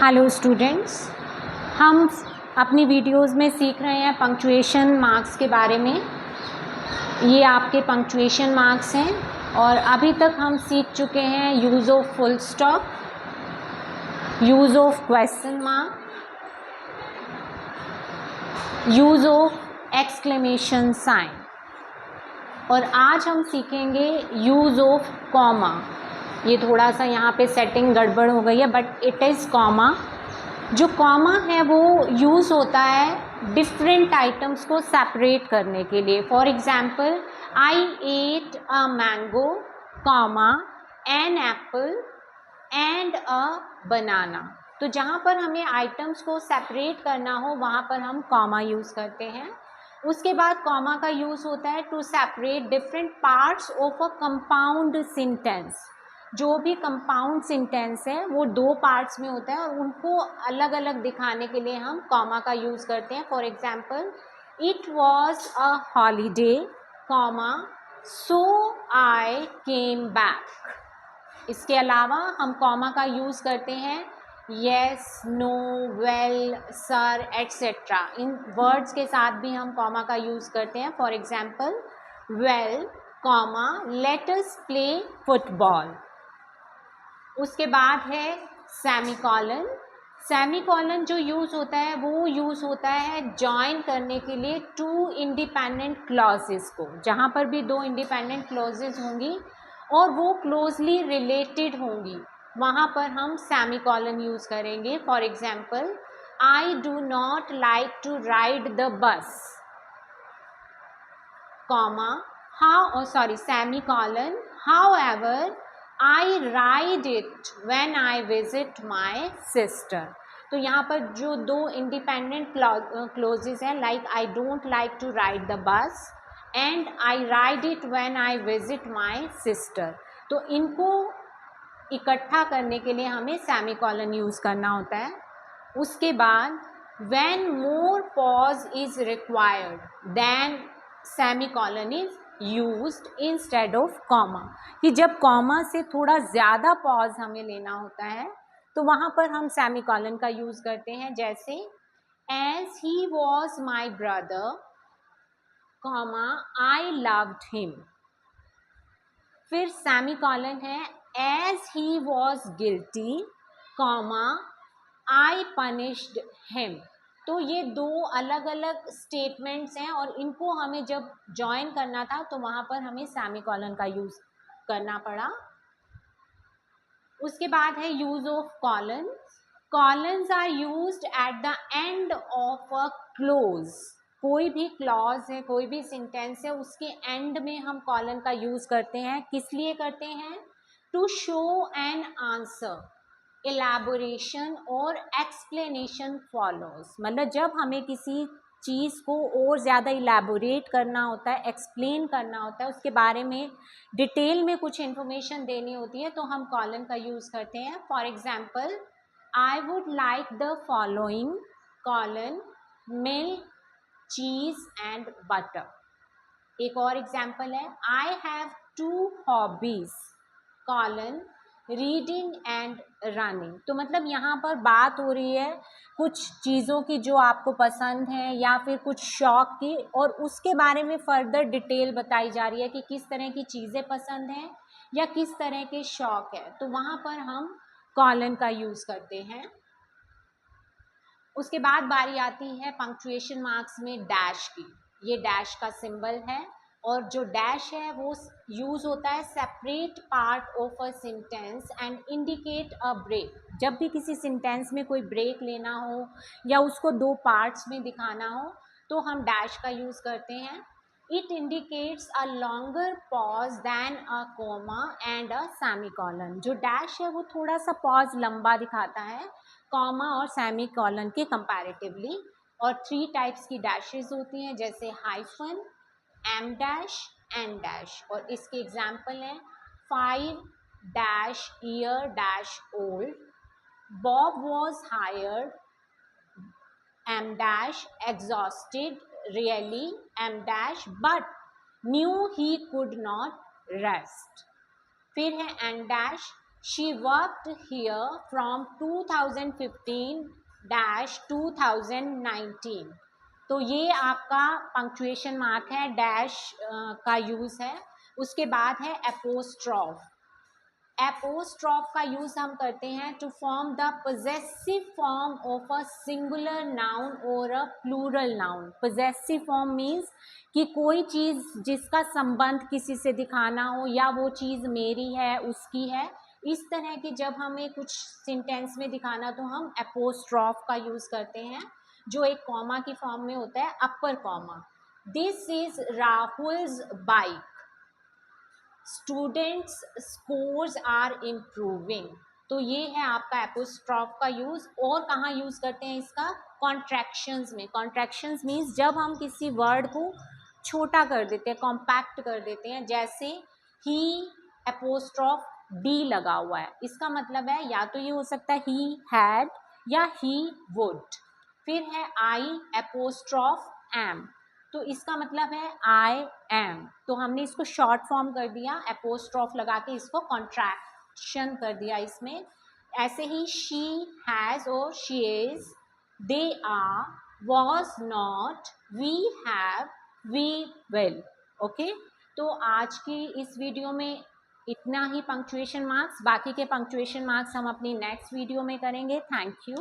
Hello students, हम अपनी videos में सीख रहे हैं पंक्चुएशन मार्क्स के बारे में। ये आपके पंक्चुएशन मार्क्स हैं और अभी तक हम सीख चुके हैं use of full stop, use of question mark, use of exclamation sign और आज हम सीखेंगे यूज़ ऑफ कॉमा। ये थोड़ा सा यहाँ पे सेटिंग गड़बड़ हो गई है, बट इट इज़ कॉमा। जो कॉमा है वो यूज़ होता है डिफरेंट आइटम्स को सेपरेट करने के लिए। For example, I ate a mango, comma, an apple and a banana. तो जहाँ पर हमें आइटम्स को सेपरेट करना हो वहाँ पर हम कॉमा यूज़ करते हैं। उसके बाद कॉमा का यूज़ होता है to separate different parts of a compound sentence. जो भी कंपाउंड सेंटेंस है वो दो पार्ट्स में होता है और उनको अलग अलग दिखाने के लिए हम कॉमा का यूज़ करते हैं। For example, it was a holiday, comma, so I came back. इसके अलावा हम कॉमा का यूज़ करते हैं yes, no, well, sir, etcetera. इन वर्ड्स के साथ भी हम कॉमा का यूज़ करते हैं। For example, well, comma, let us play football. उसके बाद है सेमीकॉलन। सेमीकॉलन जो यूज़ होता है वो यूज़ होता है जॉइन करने के लिए टू इंडिपेंडेंट क्लॉजेस को। जहाँ पर भी दो इंडिपेंडेंट क्लॉजेस होंगी और वो क्लोजली रिलेटेड होंगी वहाँ पर हम सेमीकॉलन यूज़ करेंगे। For example, I do not like to ride the bus, comma, semicolon, however I ride it when I visit my sister। तो यहाँ पर जो दो इंडिपेंडेंट क्लोजेस हैं, like I don't like to ride the bus and I ride it when I visit my sister. तो इनको इकट्ठा करने के लिए हमें सेमीकॉलन यूज़ करना होता है। उसके बाद when more pause is required then semicolon is used instead of comma. कि जब कॉमा से थोड़ा ज़्यादा पॉज हमें लेना होता है तो वहाँ पर हम सेमीकॉलन का यूज़ करते हैं। जैसे as he was my brother, comma, I loved him. फिर सेमीकॉलन है as he was guilty, comma, I punished him. तो ये दो अलग अलग स्टेटमेंट्स हैं और इनको हमें जब जॉइन करना था तो वहाँ पर हमें सेमीकॉलन का यूज़ करना पड़ा। उसके बाद है use of colons. Colons are used at the end of a clause. कोई भी क्लॉज है, कोई भी सेंटेंस है, उसके एंड में हम कॉलन का यूज़ करते हैं। किस लिए करते हैं? टू शो एन आंसर, एलैबोरेशन और एक्सप्लेनेशन फॉलोज। मतलब जब हमें किसी चीज़ को और ज़्यादा इलैबोरेट करना होता है, एक्सप्लेन करना होता है, उसके बारे में डिटेल में कुछ इन्फॉर्मेशन देनी होती है तो हम कॉलन का यूज़ करते हैं। For example, I would like the following, colon, milk, cheese and butter. एक और एग्जाम्पल है, I have two hobbies, colon, reading and running. तो मतलब यहाँ पर बात हो रही है कुछ चीज़ों की जो आपको पसंद है या फिर कुछ शौक की, और उसके बारे में फर्दर डिटेल बताई जा रही है कि किस तरह की चीज़ें पसंद हैं या किस तरह के शौक है, तो वहाँ पर हम कॉलन का यूज़ करते हैं। उसके बाद बारी आती है पंक्चुएशन मार्क्स में डैश की। ये डैश का सिंबल है और जो डैश है वो यूज़ होता है separate part of a sentence and indicate a break. जब भी किसी सेंटेंस में कोई ब्रेक लेना हो या उसको दो पार्ट्स में दिखाना हो तो हम डैश का यूज़ करते हैं। It indicates a longer pause than a comma and a semicolon. जो डैश है वो थोड़ा सा पॉज लंबा दिखाता है कॉमा और सेमीकॉलन के कंपैरेटिवली। और 3 टाइप्स की डैशेस होती हैं, जैसे hyphen, em dash, en dash. और इसके एग्जाम्पल हैं 5 dash year dash old, Bob was hired, em dash exhausted really, em dash but knew he could not rest. फिर है en dash She worked here from 2015-2019. तो ये आपका punctuation mark है, dash का यूज़ है। उसके बाद है एपोस्ट्रॉफ। एपोस्ट्रॉफ का यूज़ हम करते हैं to form the possessive form of a singular noun और a plural noun. Possessive form means कि कोई चीज़ जिसका संबंध किसी से दिखाना हो, या वो चीज़ मेरी है, उसकी है, इस तरह की जब हमें कुछ सेंटेंस में दिखाना तो हम एपोस्ट्रॉफ का यूज़ करते हैं, जो एक कॉमा की फॉर्म में होता है, upper comma. This is Rahul's bike, students scores are improving. तो ये है आपका एपोस्ट्रॉफ का यूज़। और कहाँ यूज़ करते हैं इसका? कॉन्ट्रैक्शंस में। कॉन्ट्रैक्शंस मीन्स जब हम किसी वर्ड को छोटा कर देते हैं, कॉम्पैक्ट कर देते हैं, जैसे ही एपोस्ट्रॉफ डी लगा हुआ है, इसका मतलब है या तो ये हो सकता है ही हैड या ही वुड। फिर है आई एपोस्ट्रॉफ एम, तो इसका मतलब है आई एम, तो हमने इसको शॉर्ट फॉर्म कर दिया, एपोस्ट्रॉफ लगा के इसको कॉन्ट्रैक्शन कर दिया इसमें। ऐसे ही शी हैज़ और she is, they are, was not, we have, we will. Okay, तो आज की इस वीडियो में इतना ही पंक्चुएशन मार्क्स। बाकी के पंक्चुएशन मार्क्स हम अपनी नेक्स्ट वीडियो में करेंगे। Thank you.